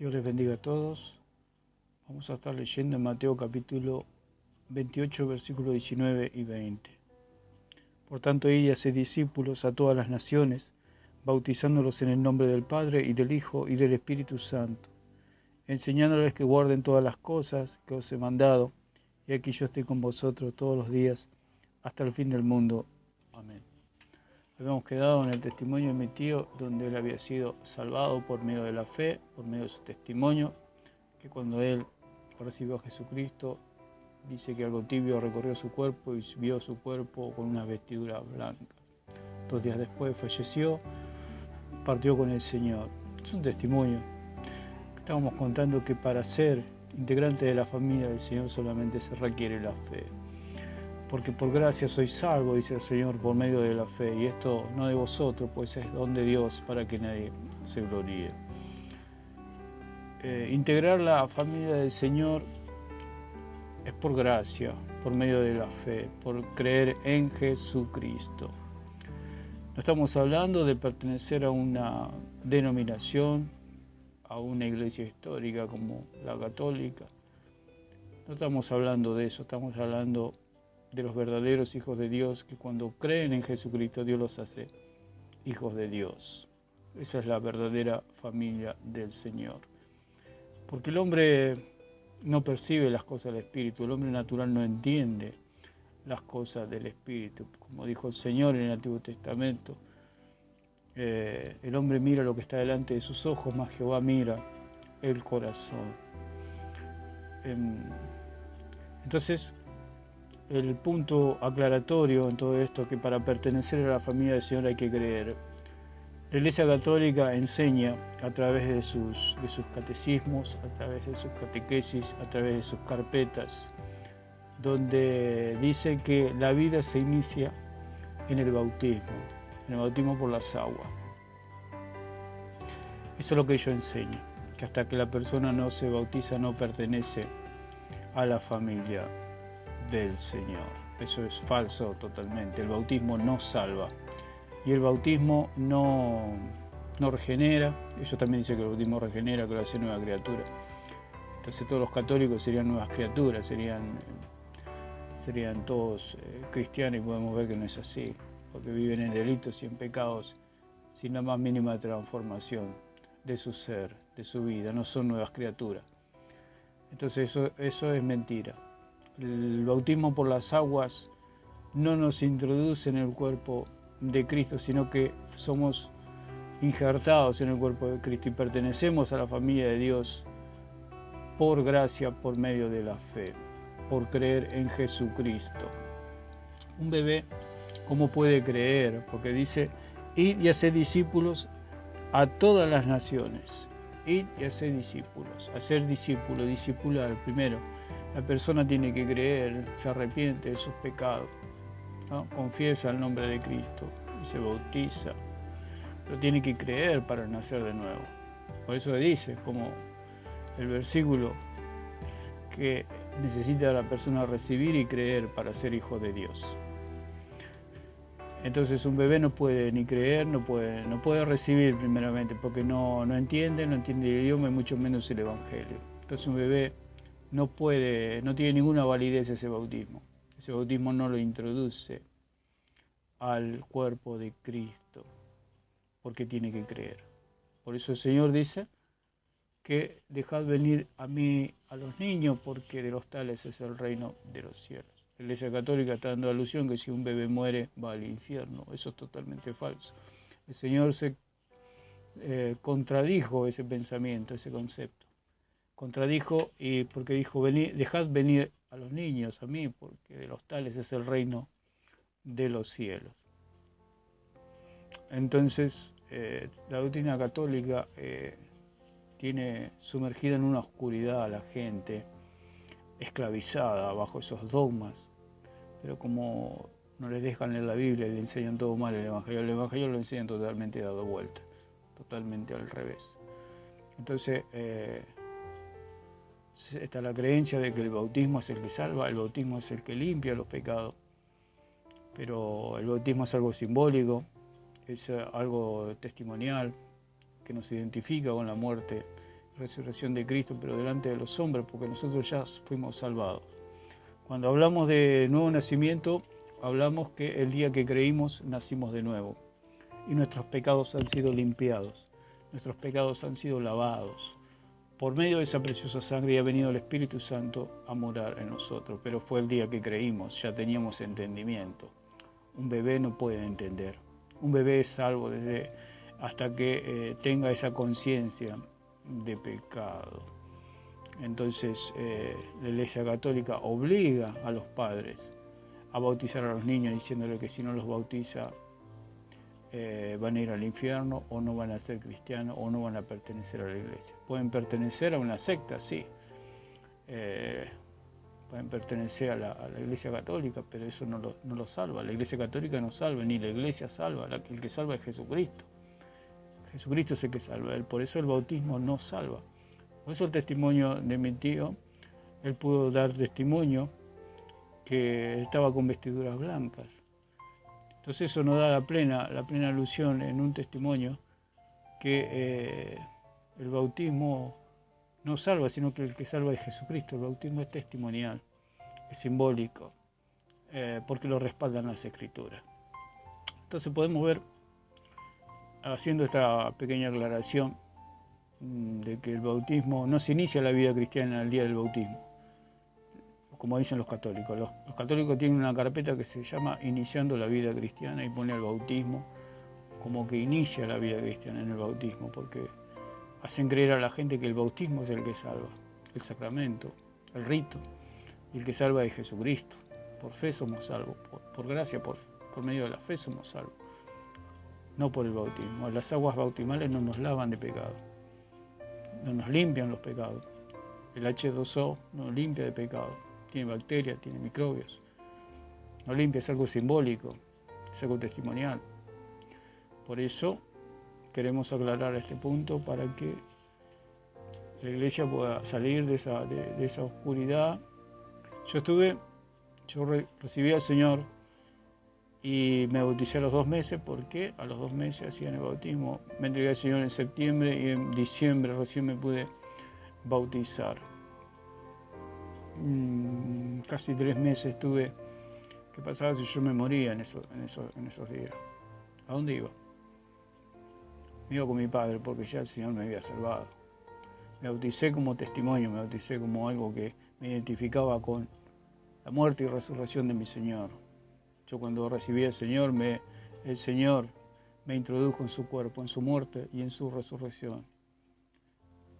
Dios les bendiga a todos. Vamos a estar leyendo en Mateo capítulo 28, versículos 19 y 20. Por tanto, id y haced discípulos a todas las naciones, bautizándolos en el nombre del Padre y del Hijo y del Espíritu Santo, enseñándoles que guarden todas las cosas que os he mandado, y aquí yo estoy con vosotros todos los días, hasta el fin del mundo. Amén. Habíamos quedado en el testimonio de mi tío, donde él había sido salvado por medio de la fe, por medio de su testimonio, que cuando él recibió a Jesucristo, dice que algo tibio recorrió su cuerpo y vio su cuerpo con una vestidura blanca. 2 días después falleció, partió con el Señor. Es un testimonio. Estábamos contando que para ser integrante de la familia del Señor solamente se requiere la fe. Porque por gracia sois salvos, dice el Señor, por medio de la fe. Y esto no de vosotros, pues es don de Dios para que nadie se gloríe. Integrar la familia del Señor es por gracia, por medio de la fe, por creer en Jesucristo. No estamos hablando de pertenecer a una denominación, a una iglesia histórica como la católica. No estamos hablando de eso, estamos hablando de los verdaderos hijos de Dios, que cuando creen en Jesucristo, Dios los hace hijos de Dios. Esa es la verdadera familia del Señor. Porque el hombre no percibe las cosas del Espíritu, el hombre natural no entiende las cosas del Espíritu. Como dijo el Señor en el Antiguo Testamento, el hombre mira lo que está delante de sus ojos, mas Jehová mira el corazón. Entonces, el punto aclaratorio en todo esto es que para pertenecer a la familia del Señor hay que creer. La Iglesia Católica enseña a través de sus catecismos, a través de sus catequesis, a través de sus carpetas, donde dice que la vida se inicia en el bautismo por las aguas. Eso es lo que ellos enseñan, que hasta que la persona no se bautiza no pertenece a la familia del Señor. Eso es falso totalmente. El bautismo no salva. Y el bautismo no regenera. Ellos también dicen que el bautismo regenera, que lo hace nueva criatura. Entonces todos los católicos serían nuevas criaturas, serían todos cristianos, y podemos ver que no es así, porque viven en delitos y en pecados sin la más mínima transformación de su ser, de su vida. No son nuevas criaturas. Entonces eso es mentira. El bautismo por las aguas no nos introduce en el cuerpo de Cristo, sino que somos injertados en el cuerpo de Cristo y pertenecemos a la familia de Dios por gracia, por medio de la fe, por creer en Jesucristo. Un bebé, ¿cómo puede creer? Porque dice, id y haced discípulos a todas las naciones. Id y haced discípulos. Hacer discípulo, discipular, primero. La persona tiene que creer, se arrepiente de sus pecados, ¿no? Confiesa el nombre de Cristo y se bautiza, pero tiene que creer para nacer de nuevo. Por eso dice, como el versículo, que necesita la persona recibir y creer para ser hijo de Dios. Entonces un bebé no puede ni creer, no puede recibir primeramente, porque no entiende el idioma y mucho menos el Evangelio. Entonces un bebé no tiene ninguna validez ese bautismo. Ese bautismo no lo introduce al cuerpo de Cristo, porque tiene que creer. Por eso el Señor dice que dejad venir a mí a los niños, porque de los tales es el reino de los cielos. La Iglesia Católica está dando alusión que si un bebé muere va al infierno. Eso es totalmente falso. El Señor se contradijo ese pensamiento, ese concepto. Contradijo y porque dijo, dejad venir a los niños a mí, porque de los tales es el reino de los cielos. Entonces, la doctrina católica tiene sumergida en una oscuridad a la gente, esclavizada bajo esos dogmas, pero como no les dejan leer la Biblia y le enseñan todo mal el Evangelio lo enseñan totalmente dado vuelta, totalmente al revés. Entonces, está la creencia de que el bautismo es el que salva, el bautismo es el que limpia los pecados, pero el bautismo es algo simbólico, es algo testimonial que nos identifica con la muerte resurrección de Cristo, pero delante de los hombres, porque nosotros ya fuimos salvados. Cuando hablamos de nuevo nacimiento, hablamos que el día que creímos nacimos de nuevo y nuestros pecados han sido limpiados, nuestros pecados han sido lavados. Por medio de esa preciosa sangre ha venido el Espíritu Santo a morar en nosotros, pero fue el día que creímos, ya teníamos entendimiento. Un bebé no puede entender. Un bebé es salvo hasta que tenga esa conciencia de pecado. Entonces la Iglesia Católica obliga a los padres a bautizar a los niños diciéndole que si no los bautiza van a ir al infierno o no van a ser cristianos o no van a pertenecer a la iglesia. Pueden pertenecer a una secta, sí. Pueden pertenecer a la Iglesia Católica, pero eso no lo salva. La Iglesia Católica no salva, ni la iglesia salva. El que salva es Jesucristo. Jesucristo es el que salva. Por eso el bautismo no salva. Por eso el testimonio de mi tío, él pudo dar testimonio que estaba con vestiduras blancas. Entonces eso nos da la plena alusión en un testimonio que el bautismo no salva, sino que el que salva es Jesucristo. El bautismo es testimonial, es simbólico, porque lo respaldan las Escrituras. Entonces podemos ver, haciendo esta pequeña aclaración, de que el bautismo no se inicia la vida cristiana el día del bautismo, como dicen los católicos. Los católicos tienen una carpeta que se llama Iniciando la vida cristiana y pone el bautismo como que inicia la vida cristiana en el bautismo, porque hacen creer a la gente que el bautismo es el que salva, el sacramento, el rito, y el que salva es Jesucristo. Por fe somos salvos, por gracia, por medio de la fe somos salvos, no por el bautismo. Las aguas bautismales no nos lavan de pecado, no nos limpian los pecados. El H2O nos limpia de pecado, tiene bacterias, tiene microbios, nos limpia, es algo simbólico, es algo testimonial. Por eso queremos aclarar este punto para que la iglesia pueda salir de esa oscuridad. Yo recibí al Señor y me bauticé a los 2 meses, porque a los 2 meses hacían el bautismo. Me entregué al Señor en septiembre y en diciembre recién me pude bautizar. Casi 3 meses tuve. ¿Qué pasaba si yo me moría en esos días? ¿A dónde iba? Me iba con mi padre, porque ya el Señor me había salvado. Me bauticé como testimonio, me bauticé como algo que me identificaba con la muerte y resurrección de mi Señor. Yo cuando recibí al Señor, el Señor me introdujo en su cuerpo, en su muerte y en su resurrección.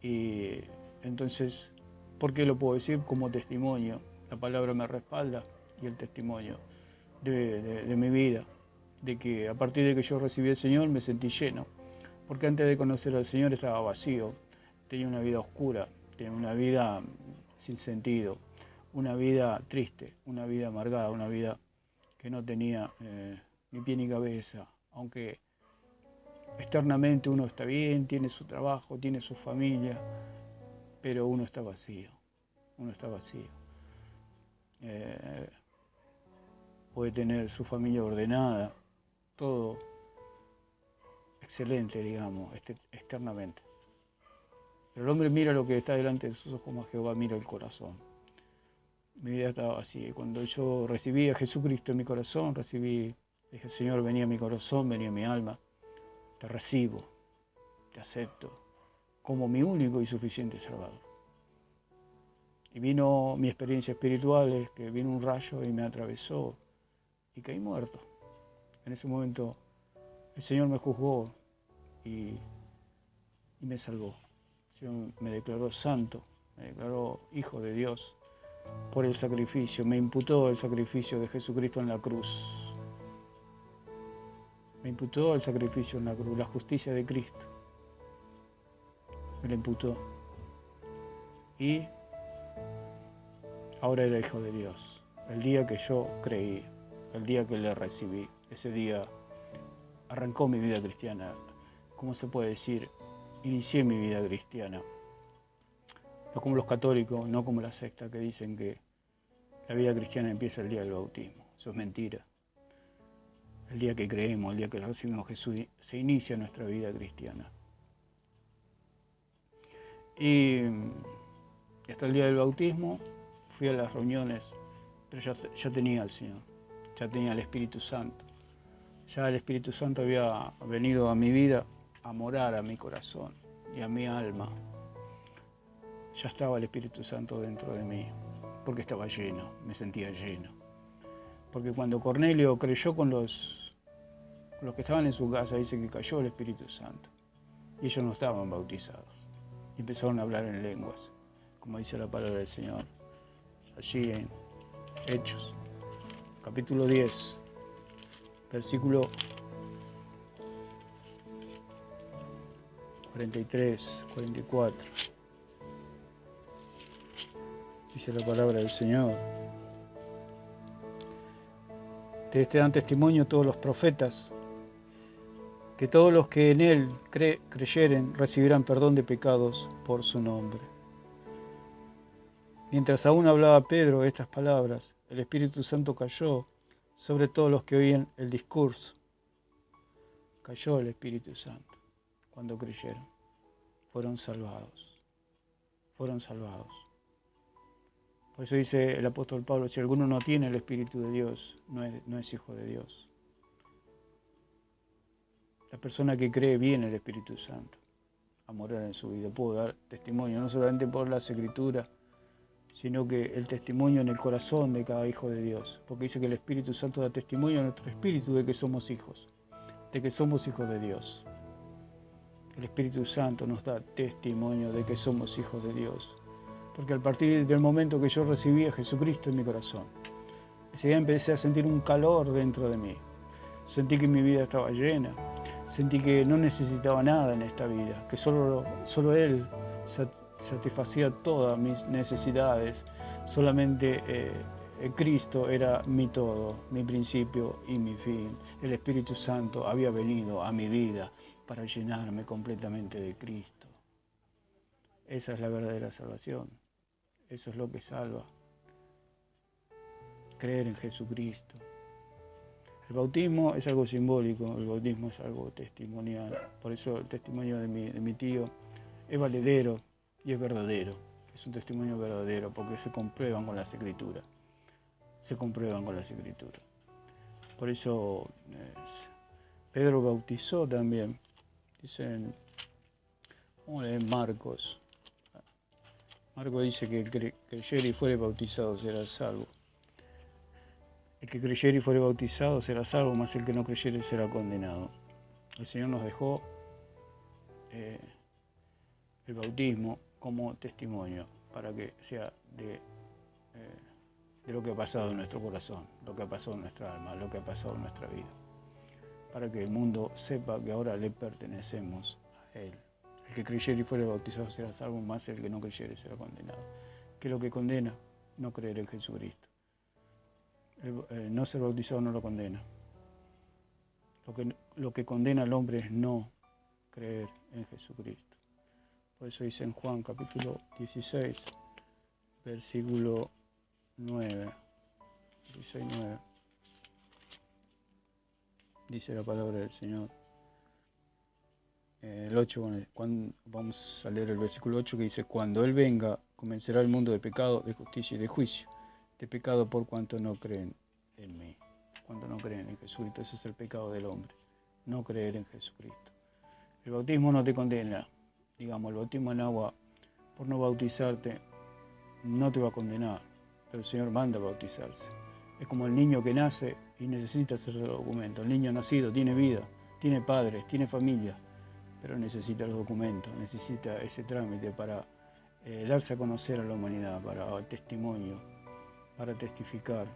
Y entonces, ¿por qué lo puedo decir? Como testimonio. La palabra me respalda y el testimonio de mi vida, de que a partir de que yo recibí al Señor me sentí lleno. Porque antes de conocer al Señor estaba vacío, tenía una vida oscura, tenía una vida sin sentido, una vida triste, una vida amargada, una vida que no tenía ni pie ni cabeza, aunque externamente uno está bien, tiene su trabajo, tiene su familia, pero uno está vacío, puede tener su familia ordenada, todo excelente, digamos, externamente. Pero el hombre mira lo que está delante de sus ojos, como Jehová mira el corazón. Mi vida estaba así. Cuando yo recibí a Jesucristo en mi corazón, dije, Señor, venía a mi corazón, venía a mi alma, te recibo, te acepto como mi único y suficiente Salvador. Y vino mi experiencia espiritual, que vino un rayo y me atravesó y caí muerto. En ese momento el Señor me juzgó y me salvó. El Señor me declaró santo, me declaró hijo de Dios por el sacrificio, me imputó el sacrificio de Jesucristo en la cruz. Me imputó el sacrificio en la cruz, la justicia de Cristo. Me la imputó. Y ahora era hijo de Dios. El día que yo creí, el día que le recibí, ese día arrancó mi vida cristiana. ¿Cómo se puede decir? Inicié mi vida cristiana. No como los católicos, no como la secta que dicen que la vida cristiana empieza el día del bautismo. Eso es mentira. El día que creemos, el día que recibimos a Jesús, se inicia nuestra vida cristiana. Y hasta el día del bautismo fui a las reuniones, pero ya tenía al Señor, ya tenía el Espíritu Santo. Ya el Espíritu Santo había venido a mi vida a morar a mi corazón y a mi alma. Ya estaba el Espíritu Santo dentro de mí, porque estaba lleno, me sentía lleno. Porque cuando Cornelio creyó con los que estaban en su casa, dice que cayó el Espíritu Santo. Y ellos no estaban bautizados. Y empezaron a hablar en lenguas, como dice la palabra del Señor. Allí en Hechos, capítulo 10, versículo 43, 44. Dice la palabra del Señor. De este dan testimonio todos los profetas, que todos los que en Él creyeren recibirán perdón de pecados por su nombre. Mientras aún hablaba Pedro estas palabras, el Espíritu Santo cayó sobre todos los que oían el discurso. Cayó el Espíritu Santo cuando creyeron. Fueron salvados. Fueron salvados. Por eso dice el apóstol Pablo, si alguno no tiene el Espíritu de Dios, no es hijo de Dios. La persona que cree viene el Espíritu Santo a morar en su vida. Puedo dar testimonio, no solamente por las Escrituras, sino que el testimonio en el corazón de cada hijo de Dios. Porque dice que el Espíritu Santo da testimonio a nuestro espíritu de que somos hijos, de que somos hijos de Dios. El Espíritu Santo nos da testimonio de que somos hijos de Dios. Porque a partir del momento que yo recibí a Jesucristo en mi corazón, ese día empecé a sentir un calor dentro de mí. Sentí que mi vida estaba llena. Sentí que no necesitaba nada en esta vida, que solo Él satisfacía todas mis necesidades. Solamente Cristo era mi todo, mi principio y mi fin. El Espíritu Santo había venido a mi vida para llenarme completamente de Cristo. Esa es la verdadera salvación. Eso es lo que salva. Creer en Jesucristo. El bautismo es algo simbólico, el bautismo es algo testimonial. Por eso el testimonio de mi tío es valedero y es verdadero. Es un testimonio verdadero porque se comprueban con las Escrituras. Se comprueban con las Escrituras. Por eso Pedro bautizó también. Dicen, vamos a leer Marcos. Marcos dice que el que creyere y fuere bautizado será salvo. El que creyere y fuere bautizado será salvo, mas el que no creyere será condenado. El Señor nos dejó el bautismo como testimonio para que sea de lo que ha pasado en nuestro corazón, lo que ha pasado en nuestra alma, lo que ha pasado en nuestra vida. Para que el mundo sepa que ahora le pertenecemos a Él. El que creyere y fuere bautizado será salvo, más el que no creyere será condenado. ¿Qué es lo que condena? No creer en Jesucristo. No ser bautizado no lo condena. Lo que condena al hombre es no creer en Jesucristo. Por eso dice en Juan capítulo 16, versículo 9. 16:9. Dice la palabra del Señor. El 8, vamos a leer el versículo 8 que dice, cuando Él venga, convencerá al mundo de pecado, de justicia y de juicio. De pecado por cuanto no creen en mí. Cuando no creen en Jesucristo, ese es el pecado del hombre. No creer en Jesucristo. El bautismo no te condena. Digamos, el bautismo en agua, por no bautizarte, no te va a condenar. Pero el Señor manda a bautizarse. Es como el niño que nace y necesita hacer los documentos. El niño nacido tiene vida, tiene padres, tiene familia, pero necesita los documentos, necesita ese trámite para darse a conocer a la humanidad, para el testimonio, para testificar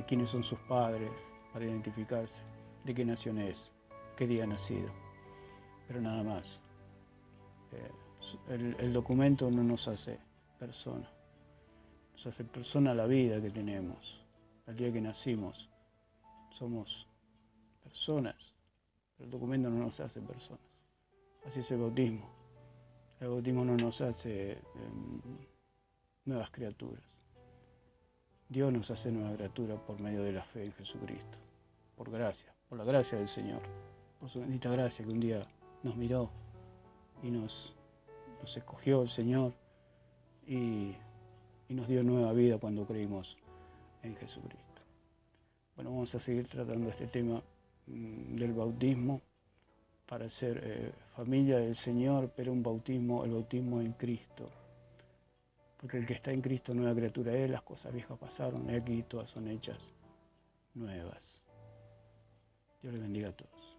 quiénes son sus padres, para identificarse, de qué nación es, qué día ha nacido, pero nada más. El documento no nos hace persona, nos hace persona la vida que tenemos. El día que nacimos somos personas, pero el documento no nos hace personas. Así es el bautismo. El bautismo no nos hace nuevas criaturas. Dios nos hace nuevas criaturas por medio de la fe en Jesucristo. Por gracia, por la gracia del Señor. Por su bendita gracia que un día nos miró y nos nos escogió el Señor y nos dio nueva vida cuando creímos en Jesucristo. Bueno, vamos a seguir tratando este tema del bautismo para ser familia del Señor, pero el bautismo en Cristo. Porque el que está en Cristo, nueva criatura es, las cosas viejas pasaron y aquí todas son hechas nuevas. Dios les bendiga a todos.